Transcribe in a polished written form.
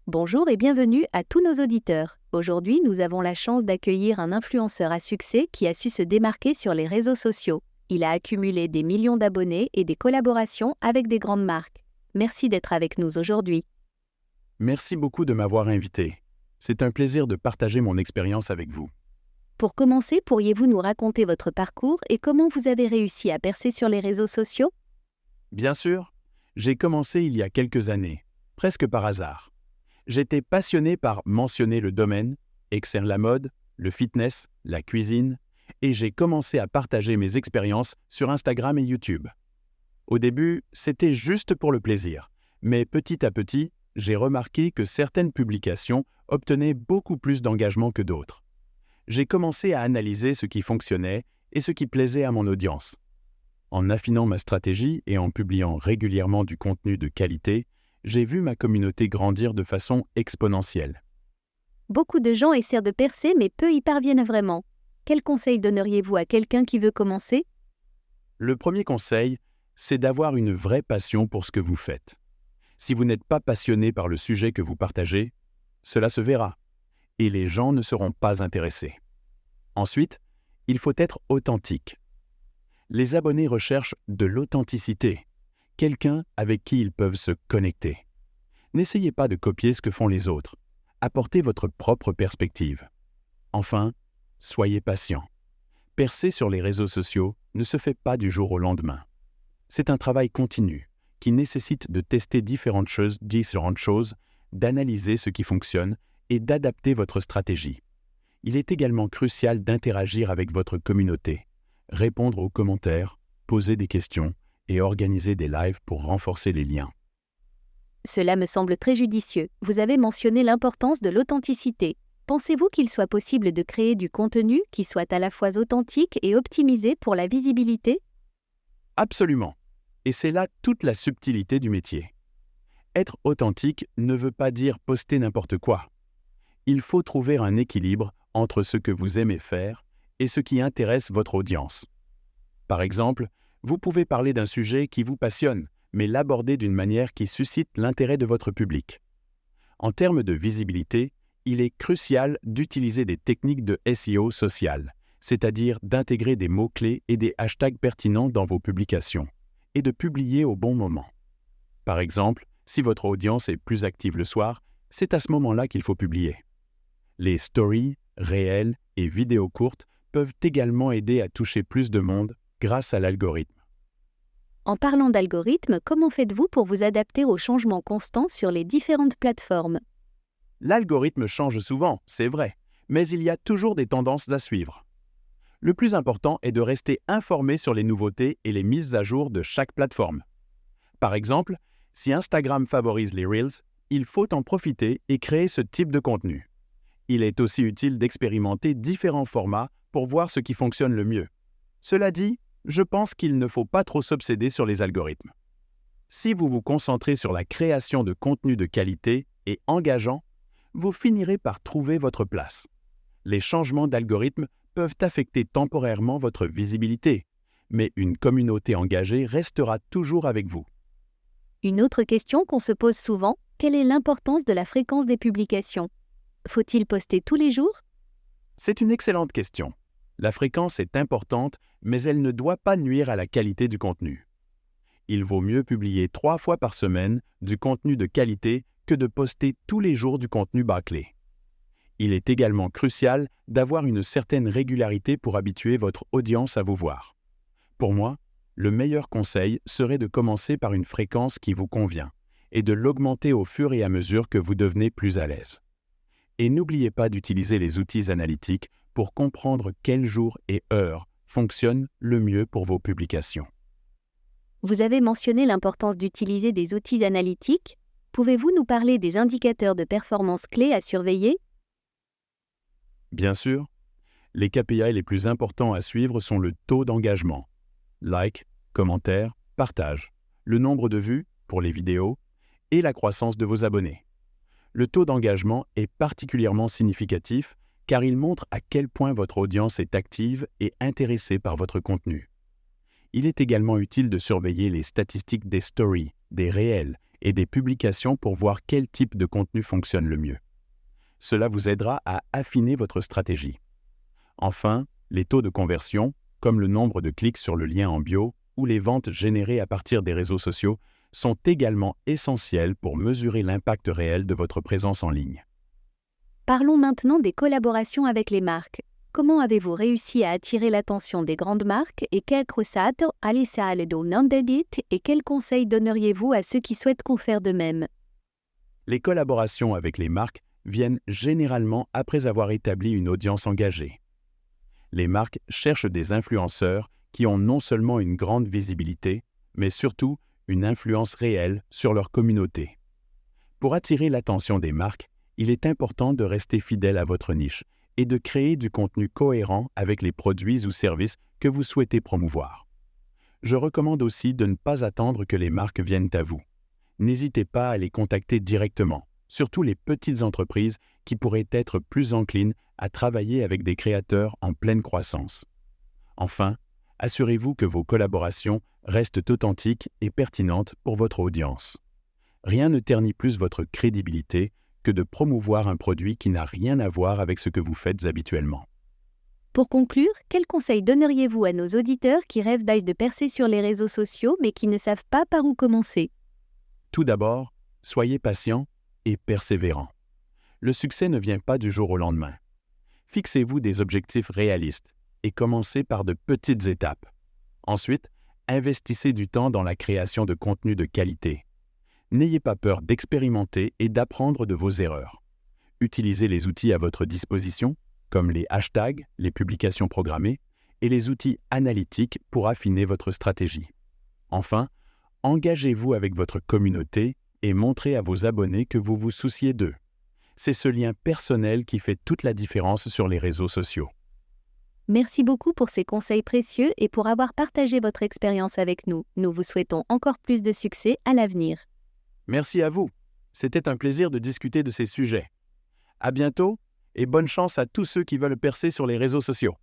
Bonjour et bienvenue à tous nos auditeurs. Aujourd'hui, nous avons la chance d'accueillir un influenceur à succès qui a su se démarquer sur les réseaux sociaux. Il a accumulé des millions d'abonnés et des collaborations avec des grandes marques. Merci d'être avec nous aujourd'hui. Merci beaucoup de m'avoir invité. C'est un plaisir de partager mon expérience avec vous. Pour commencer, pourriez-vous nous raconter votre parcours et comment vous avez réussi à percer sur les réseaux sociaux? Bien sûr, j'ai commencé il y a quelques années, presque par hasard. J'étais passionné par mentionner le domaine, exercer la mode, le fitness, la cuisine, et j'ai commencé à partager mes expériences sur Instagram et YouTube. Au début, c'était juste pour le plaisir, mais petit à petit, j'ai remarqué que certaines publications obtenaient beaucoup plus d'engagement que d'autres. J'ai commencé à analyser ce qui fonctionnait et ce qui plaisait à mon audience. En affinant ma stratégie et en publiant régulièrement du contenu de qualité, j'ai vu ma communauté grandir de façon exponentielle. Beaucoup de gens essaient de percer mais peu y parviennent vraiment. Quels conseils donneriez-vous à quelqu'un qui veut commencer? Le premier conseil, c'est d'avoir une vraie passion pour ce que vous faites. Si vous n'êtes pas passionné par le sujet que vous partagez, cela se verra, et les gens ne seront pas intéressés. Ensuite, il faut être authentique. Les abonnés recherchent de l'authenticité, quelqu'un avec qui ils peuvent se connecter. N'essayez pas de copier ce que font les autres. Apportez votre propre perspective. Enfin, soyez patient. Percer sur les réseaux sociaux ne se fait pas du jour au lendemain. C'est un travail continu qui nécessite de tester différentes choses, d'analyser ce qui fonctionne et d'adapter votre stratégie. Il est également crucial d'interagir avec votre communauté, répondre aux commentaires, poser des questions et organiser des lives pour renforcer les liens. Cela me semble très judicieux. Vous avez mentionné l'importance de l'authenticité. Pensez-vous qu'il soit possible de créer du contenu qui soit à la fois authentique et optimisé pour la visibilité? Absolument. Et c'est là toute la subtilité du métier. Être authentique ne veut pas dire poster n'importe quoi. Il faut trouver un équilibre entre ce que vous aimez faire et ce qui intéresse votre audience. Par exemple, vous pouvez parler d'un sujet qui vous passionne, mais l'aborder d'une manière qui suscite l'intérêt de votre public. En termes de visibilité, il est crucial d'utiliser des techniques de SEO social, c'est-à-dire d'intégrer des mots-clés et des hashtags pertinents dans vos publications, et de publier au bon moment. Par exemple, si votre audience est plus active le soir, c'est à ce moment-là qu'il faut publier. Les stories, réels et vidéos courtes peuvent également aider à toucher plus de monde grâce à l'algorithme. En parlant d'algorithme, comment faites-vous pour vous adapter aux changements constants sur les différentes plateformes? L'algorithme change souvent, c'est vrai, mais il y a toujours des tendances à suivre. Le plus important est de rester informé sur les nouveautés et les mises à jour de chaque plateforme. Par exemple, si Instagram favorise les Reels, il faut en profiter et créer ce type de contenu. Il est aussi utile d'expérimenter différents formats pour voir ce qui fonctionne le mieux. Cela dit, je pense qu'il ne faut pas trop s'obséder sur les algorithmes. Si vous vous concentrez sur la création de contenu de qualité et engageant, vous finirez par trouver votre place. Les changements d'algorithme peuvent affecter temporairement votre visibilité, mais une communauté engagée restera toujours avec vous. Une autre question qu'on se pose souvent, quelle est l'importance de la fréquence des publications? Faut-il poster tous les jours? C'est une excellente question. La fréquence est importante, mais elle ne doit pas nuire à la qualité du contenu. Il vaut mieux publier 3 fois par semaine du contenu de qualité que de poster tous les jours du contenu bâclé. Il est également crucial d'avoir une certaine régularité pour habituer votre audience à vous voir. Pour moi, le meilleur conseil serait de commencer par une fréquence qui vous convient et de l'augmenter au fur et à mesure que vous devenez plus à l'aise. Et n'oubliez pas d'utiliser les outils analytiques pour comprendre quels jours et heures fonctionnent le mieux pour vos publications. Vous avez mentionné l'importance d'utiliser des outils analytiques. Pouvez-vous nous parler des indicateurs de performance clés à surveiller? Bien sûr, les KPI les plus importants à suivre sont le taux d'engagement, like, commentaires, partage, le nombre de vues pour les vidéos et la croissance de vos abonnés. Le taux d'engagement est particulièrement significatif car il montre à quel point votre audience est active et intéressée par votre contenu. Il est également utile de surveiller les statistiques des stories, des réels et des publications pour voir quel type de contenu fonctionne le mieux. Cela vous aidera à affiner votre stratégie. Enfin, les taux de conversion, comme le nombre de clics sur le lien en bio ou les ventes générées à partir des réseaux sociaux, sont également essentiels pour mesurer l'impact réel de votre présence en ligne. Parlons maintenant des collaborations avec les marques. Comment avez-vous réussi à attirer l'attention des grandes marques et che cruciato alle sale do non dedit et quels conseils donneriez-vous à ceux qui souhaitent faire de même? Les collaborations avec les marques viennent généralement après avoir établi une audience engagée. Les marques cherchent des influenceurs qui ont non seulement une grande visibilité, mais surtout une influence réelle sur leur communauté. Pour attirer l'attention des marques, il est important de rester fidèle à votre niche et de créer du contenu cohérent avec les produits ou services que vous souhaitez promouvoir. Je recommande aussi de ne pas attendre que les marques viennent à vous. N'hésitez pas à les contacter directement, surtout les petites entreprises qui pourraient être plus enclines à travailler avec des créateurs en pleine croissance. Enfin, assurez-vous que vos collaborations restent authentiques et pertinentes pour votre audience. Rien ne ternit plus votre crédibilité que de promouvoir un produit qui n'a rien à voir avec ce que vous faites habituellement. Pour conclure, quels conseils donneriez-vous à nos auditeurs qui rêvent de percer sur les réseaux sociaux mais qui ne savent pas par où commencer? Tout d'abord, soyez patient et persévérant. Le succès ne vient pas du jour au lendemain. Fixez-vous des objectifs réalistes et commencez par de petites étapes. Ensuite, investissez du temps dans la création de contenu de qualité. N'ayez pas peur d'expérimenter et d'apprendre de vos erreurs. Utilisez les outils à votre disposition, comme les hashtags, les publications programmées, et les outils analytiques pour affiner votre stratégie. Enfin, engagez-vous avec votre communauté et montrez à vos abonnés que vous vous souciez d'eux. C'est ce lien personnel qui fait toute la différence sur les réseaux sociaux. Merci beaucoup pour ces conseils précieux et pour avoir partagé votre expérience avec nous. Nous vous souhaitons encore plus de succès à l'avenir. Merci à vous. C'était un plaisir de discuter de ces sujets. À bientôt et bonne chance à tous ceux qui veulent percer sur les réseaux sociaux.